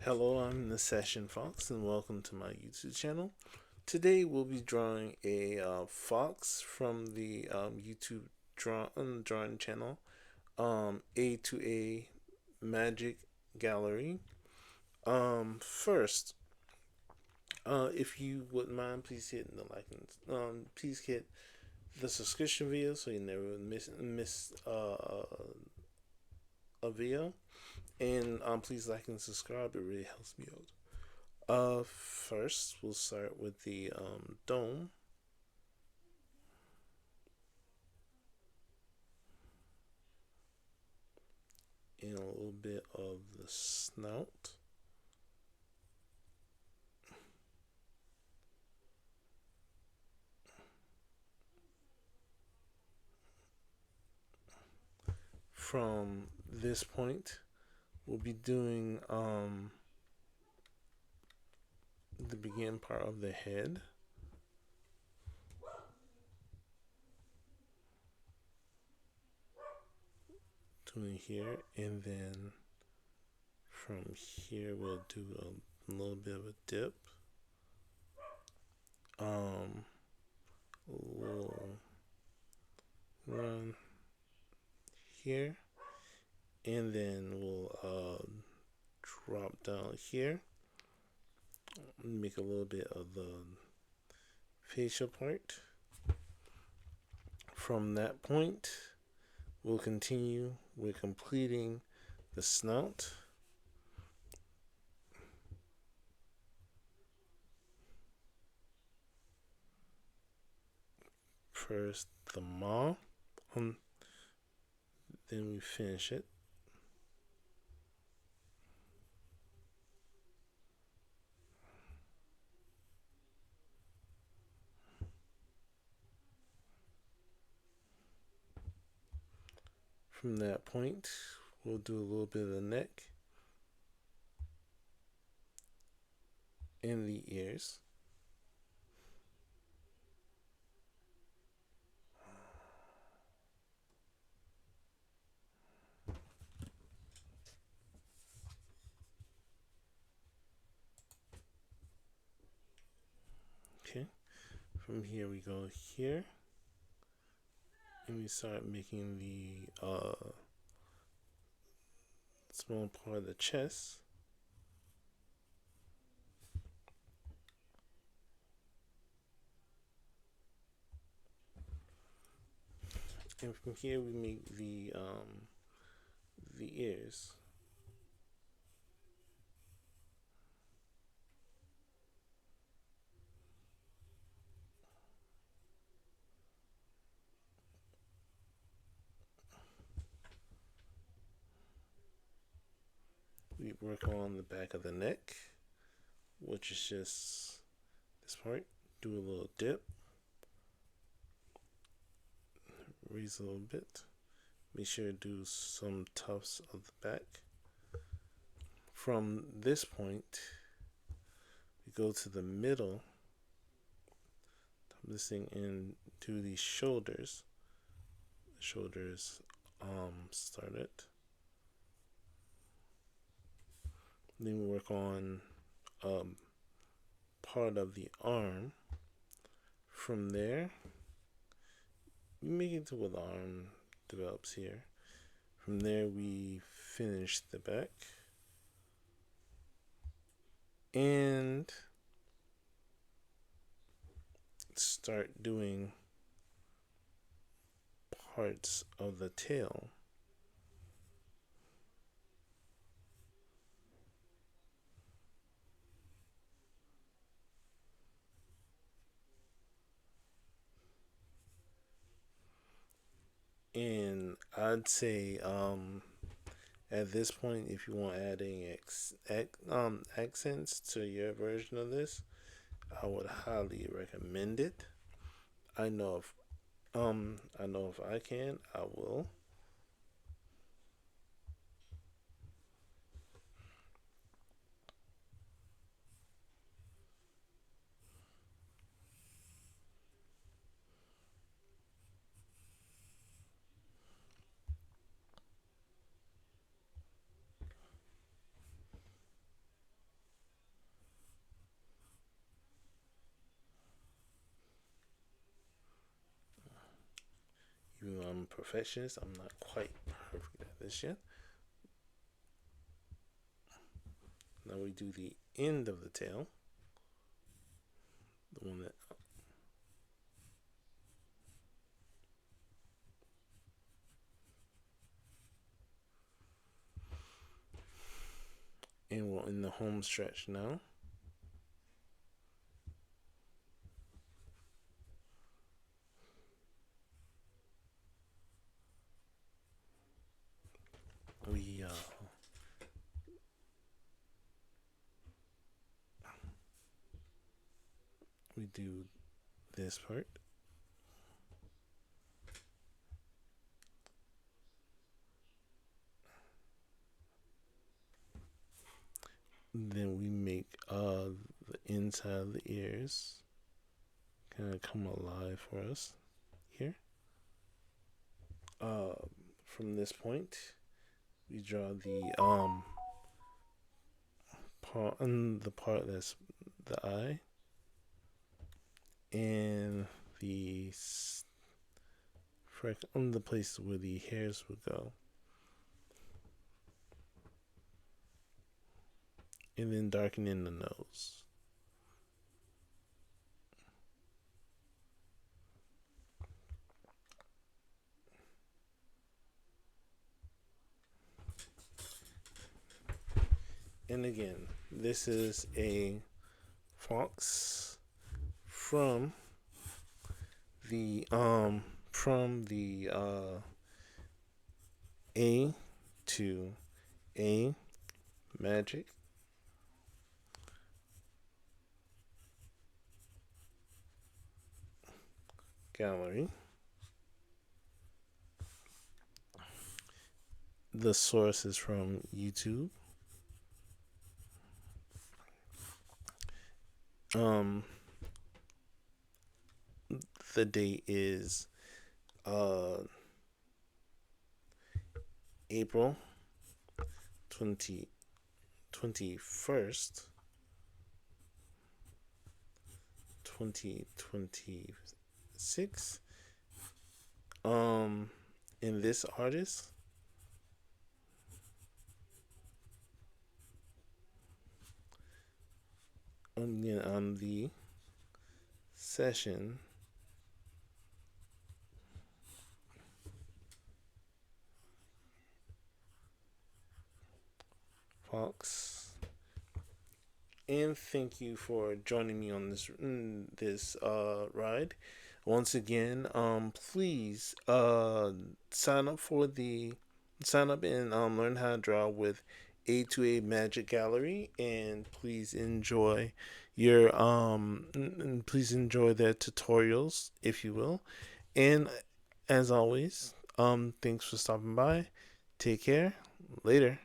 Hello, I'm the Session Fox, and welcome to my YouTube channel. Today we'll be drawing a fox from the YouTube drawing channel, A2A Magic Gallery. First, if you wouldn't mind, please hit the like and please hit the subscription video so you never miss a video. And please like and subscribe. It really helps me out. First we'll start with the dome. And a little bit of the snout. From this point, we'll be doing the beginning part of the head. Doing here, and then from here we'll do a little bit of a dip. We'll run here, and then we'll drop down here. Make a little bit of the facial part. From that point, we'll continue with completing the snout. First the maw, then we finish it. From that point, we'll do a little bit of the neck and the ears. Okay, from here we go here, and we start making the small part of the chest. And from here we make the ears. We work on the back of the neck, which is just this part. Do a little dip, raise a little bit. Make sure to do some tufts of the back. From this point, we go to the middle, top this thing, and do these shoulders. The shoulders started. Then we work on part of the arm. From there, we make it to where the arm develops here. From there, we finish the back and start doing parts of the tail. And I'd say at this point, if you want adding accents to your version of this, I would highly recommend it. I know if I can, I will. perfectionist. I'm not quite perfect at this yet. Now we do the end of the tail, the one that, and we're in the home stretch now. We do this part. Then we make the inside of the ears kind of come alive for us here. From this point, we draw the part, and the part that's the eye, and the on the place where the hairs would go, and then darkening the nose. And again, this is a fox from the A2A Magic Gallery. The source is from YouTube. The date is April 21st, 2026. And this artist on the session Fox. And thank you for joining me on this ride. Once again, please sign up and learn how to draw with A2A Magic Gallery, and please enjoy your please enjoy their tutorials, if you will. And as always, thanks for stopping by. Take care. Later.